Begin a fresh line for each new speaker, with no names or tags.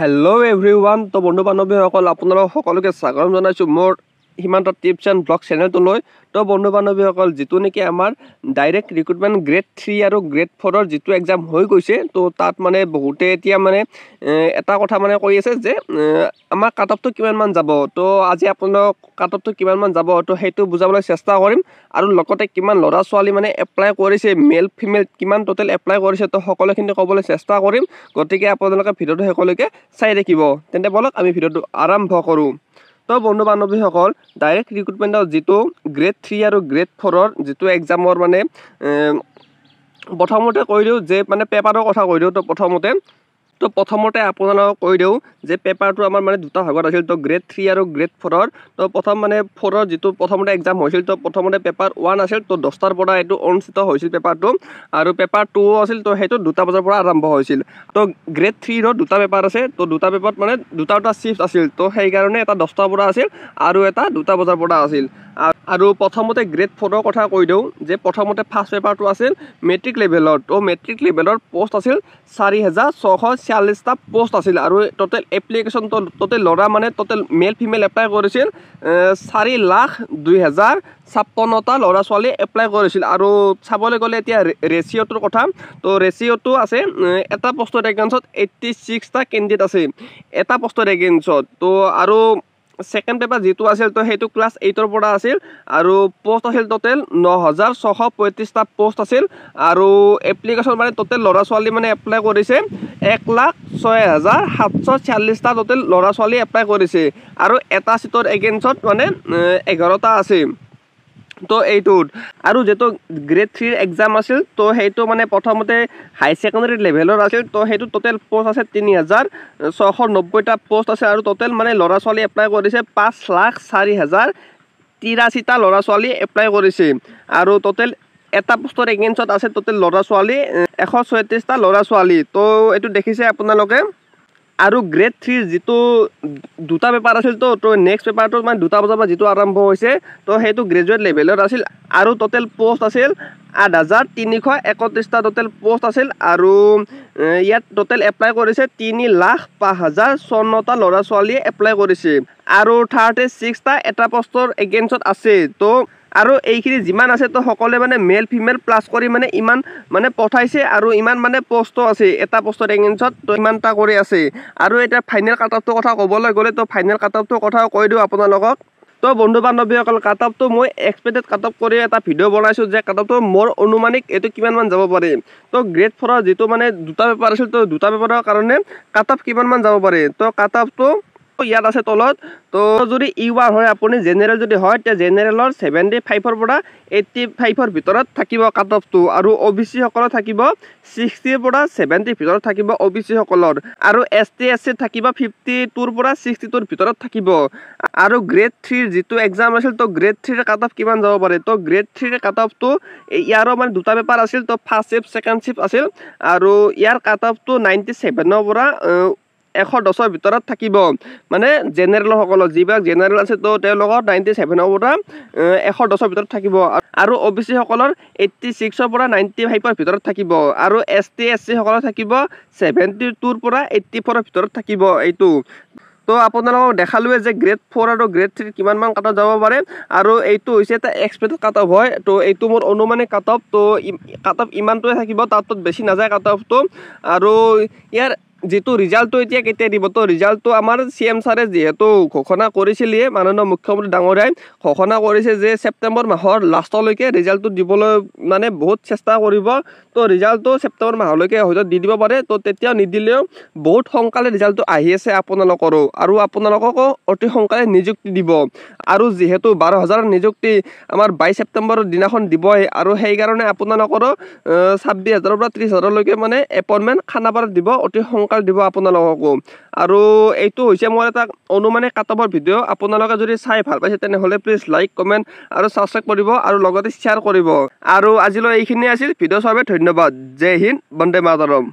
Hello everyone, तो बंधु बान्धवीসকল আপোনালোক সকলোকে স্বাগতম জনাইছো মোৰ হিমান্ত টিপছ এণ্ড ব্লগ চেনেলটোলৈ। তো বন্ধু বান্ধৱীসকল যিটো নেকি আমাৰ ডাইৰেক্ট ৰিক্ৰুটমেণ্ট গ্ৰেড 3 আৰু গ্ৰেড 4 ৰ যিটো এক্সাম হৈ গৈছে, তো তাত মানে বহুতে এতিয়া মানে এটা কথা মানে কৈ আছে যে আমাৰ কাট অফটো কিমান মান যাব। তো আজি আপোনালোক কাট অফটো কিমান মান যাব তো সেইটো বুজাবলৈ চেষ্টা কৰিম, আৰু লগতে কিমান ল'ৰা ছোৱালী মানে এপ্লাই কৰিছে, মেল ফিমেল কিমান টোটেল এপ্লাই কৰিছে, তো সকলোখিনি ক'বলৈ চেষ্টা কৰিম। গতিকে আপোনালোকে ভিডিঅ'টো শেষলৈকে চাই থাকিব। তেন্তে বলক আমি ভিডিঅ'টো আৰম্ভ কৰোঁ। তো বন্ধু বান্ধৱীসকল ডাইৰেক্ট ৰিক্ৰুটমেণ্টৰ যিটো গ্ৰেড 3 আৰু গ্ৰেড 4 ৰ যিটো এক্সামৰ মানে প্ৰথমতে কৈ দিওঁ যে মানে পেপাৰৰ কথা কৈ দিওঁ। তো প্ৰথমতে আপোনালোকক কৈ দিওঁ যে পেপাৰটো আমাৰ মানে দুটা ভাগত আছিল, তো গ্ৰেড 3 আৰু গ্ৰেড 4 ৰ। তো প্ৰথম মানে 4 ৰ যিটো প্ৰথমতে এক্সাম হৈছিল, তো প্ৰথমতে পেপাৰ 1 আছিল, তো 10টাৰ পৰা এইটো অনুষ্ঠিত হৈছিল পেপাৰটো, আৰু পেপাৰ 2 আছিল, তো সেইটো 2টা বজাৰ পৰা আৰম্ভ হৈছিল। তো গ্ৰেড 3 ৰ দুটা পেপাৰ আছে, তো দুটা পেপাৰত মানে দুটা শিফ্ট আছিল, তো সেইকাৰণে এটা 10টাৰ পৰা আছিল আৰু এটা 2টা বজাৰ পৰা আছিল। আৰু প্ৰথমতে গ্ৰেড 4 ৰ কথা কৈ দিওঁ যে প্ৰথমতে ফাৰ্ষ্ট পেপাৰটো আছিল মেট্ৰিক লেভেলৰ। তো মেট্ৰিক লেভেলৰ পোষ্ট আছিল 4646টা পোষ্ট আছিল, আৰু টোটেল এপ্লিকেশ্যন টোটেল ল'ৰা মানে টোটেল মেল ফিমেল এপ্লাই কৰিছিল 4,02,056টা ল'ৰা ছোৱালী এপ্লাই কৰিছিল। আৰু চাবলৈ গ'লে এতিয়া ৰেচিঅ'টোৰ কথা, তো ৰেচিঅ'টো আছে এটা পোষ্টৰ এগেইনষ্টত 86টা কেণ্ডিডেট আছে এটা পোষ্টৰ এগেইনষ্টত। তো আৰু ছেকেণ্ড পেপাৰ যিটো আছিল, তো সেইটো ক্লাছ 8ৰ পৰা আছিল, আৰু পোষ্ট আছিল টোটেল 9,635টা পোষ্ট আছিল, আৰু এপ্লিকেশ্যন মানে টোটেল ল'ৰা ছোৱালী মানে এপ্লাই কৰিছে 1,06,746টা টোটেল ল'ৰা ছোৱালী এপ্লাই কৰিছে, আৰু এটা চিটৰ এগেইনষ্টত মানে 11টা আছে। তো এইটোত আৰু যিটো গ্ৰেড 3 ৰ এক্সাম আছিল, তো সেইটো মানে প্ৰথমতে হাই ছেকেণ্ডেৰী লেভেলৰ আছিল, তো সেইটো টোটেল পোষ্ট আছে 3,690টা পোষ্ট আছে, আৰু টোটেল মানে ল'ৰা ছোৱালী এপ্লাই কৰিছে 5,04,083টা ল'ৰা ছোৱালী এপ্লাই কৰিছে, আৰু টোটেল এটা পোষ্টৰ এগেইনষ্টত আছে টোটেল ল'ৰা ছোৱালী 136টা ল'ৰা ছোৱালী। তো এইটো দেখিছে আপোনালোকে। আৰু গ্ৰেড 3 যিটো দুটা পেপাৰ আছিল, তো নেক্সট পেপাৰটো মানে 2টা বজাৰ পৰা যিটো আৰম্ভ হৈছে, তো সেইটো গ্ৰেজুৱেট লেভেলৰ আছিল, আৰু টোটেল পোষ্ট আছিল 8,331টা টোটেল পোষ্ট আছিল, আৰু ইয়াত টোটেল এপ্লাই কৰিছে 3,05,054টা ল'ৰা ছোৱালীয়ে এপ্লাই কৰিছে, আৰু 36টা এটা পোষ্টৰ এগেইনষ্টত আছে। তো আৰু এইখিনি যিমান আছে, তো সকলোৱে মানে মেল ফিমেল প্লাছ কৰি মানে ইমান মানে পঠাইছে, আৰু ইমান মানে পোষ্টও আছে এটা পোষ্টৰ এগেইনষ্টত, তো ইমানটা কৰি আছে। আৰু এতিয়া ফাইনেল কাট অফটোৰ কথা ক'বলৈ গ'লে, তো ফাইনেল কাট অফটোৰ কথা কৈ দিওঁ আপোনালোকক। তো বন্ধু বান্ধৱীসকল কাট অফটো মই এক্সপেক্টেড কাট অফ কৰি এটা ভিডিঅ' বনাইছোঁ যে কাট অফটো মোৰ অনুমানিক এইটো কিমান মান যাব পাৰে। তো গ্ৰেড 4 ৰ যিটো মানে দুটা পেপাৰ আছিল, তো দুটা পেপাৰৰ কাৰণে কাট অফ কিমান মান যাব পাৰে, তো কাট অফটো ইয়াত আছে তলত। তো যদি ইউআৰ হয়, আপুনি জেনেৰেল যদি হয়, তেতিয়া জেনেৰেলৰ 75ৰ পৰা 85ৰ ভিতৰত থাকিব কাট অফটো, আৰু OBC সকলৰ থাকিব 60ৰ পৰা 70ৰ ভিতৰত থাকিব OBC সকলৰ, আৰু ST SC থাকিব 52ৰ পৰা 62ৰ ভিতৰত থাকিব। আৰু গ্ৰেড 3 ৰ যিটো এক্সাম আছিল, তো গ্ৰেড 3 ৰ কাট অফ কিমান যাব পাৰে, তো গ্ৰেড 3 ৰ কাট অফটো ইয়াৰো মানে দুটা পেপাৰ আছিল, তো ফাৰ্ষ্ট শিফ্ট ছেকেণ্ড শিফ্ট আছিল, আৰু ইয়াৰ কাট অফটো 97ৰ পৰা 110ৰ ভিতৰত থাকিব। মানে জেনেৰেল সকলৰ যিবিলাক জেনেৰেল আছে, তো তেওঁলোকৰ 97ৰ পৰা 110ৰ ভিতৰত থাকিব, আৰু OBC সকলৰ 86ৰ পৰা 95ৰ ভিতৰত থাকিব, আৰু ST SC সকলৰ থাকিব 72ৰ পৰা 84ৰ ভিতৰত থাকিব এইটো। তো আপোনালোকক দেখালোৱে যে গ্ৰেড 4 আৰু গ্ৰেড 3 কিমান মান কাট অফ যাব পাৰে, আৰু এইটো হৈছে এটা এক্সপেক্টেড কাট অফ হয়। তো এইটো মোৰ অনুমানিক কাট অফ, তো কাট অফ ইমানটোৱে থাকিব, তাত বেছি নাযায় কাট অফটো। আৰু ইয়াৰ যিটো ৰিজাল্টটো এতিয়া কেতিয়া দিব, তো ৰিজাল্টটো আমাৰ CM ছাৰে যিহেতু ঘোষণা কৰিছিলেই, মাননীয় মুখ্যমন্ত্ৰী ডাঙৰীয়াই ঘোষণা কৰিছে যে ছেপ্টেম্বৰ মাহৰ লাষ্টলৈকে ৰিজাল্টটো দিবলৈ মানে বহুত চেষ্টা কৰিব। তো ৰিজাল্টটো ছেপ্টেম্বৰ মাহলৈকে হয়তো দি দিব পাৰে, তো তেতিয়াও নিদিলেও বহুত সোনকালে ৰিজাল্টটো আহি আছে আপোনালোকৰো, আৰু আপোনালোককো অতি সোনকালে নিযুক্তি দিব। আৰু যিহেতু 12,000 নিযুক্তি আমাৰ 22 ছেপ্টেম্বৰৰ দিনাখন দিবই, আৰু সেইকাৰণে আপোনালোকৰো 26,000ৰ পৰা 30,000লৈকে মানে এপইণ্টমেণ্ট খানাপাৰাত দিব, অতি সোনকালে দিব আপোনালোককো। আৰু এইটো হৈছে মোৰ এটা অনুমানিক কাট অফৰ ভিডিঅ'। আপোনালোকে যদি চাই ভাল পাইছে, তেনেহ'লে প্লিজ লাইক কমেণ্ট আৰু ছাবস্ক্ৰাইব কৰিব, আৰু লগতে শ্বেয়াৰ কৰিব। আৰু আজিলৈ এইখিনি আছিল ভিডিঅ' চাবলৈ ধন্যবাদ। জয় হিন্দ, বন্দে মাতৰম।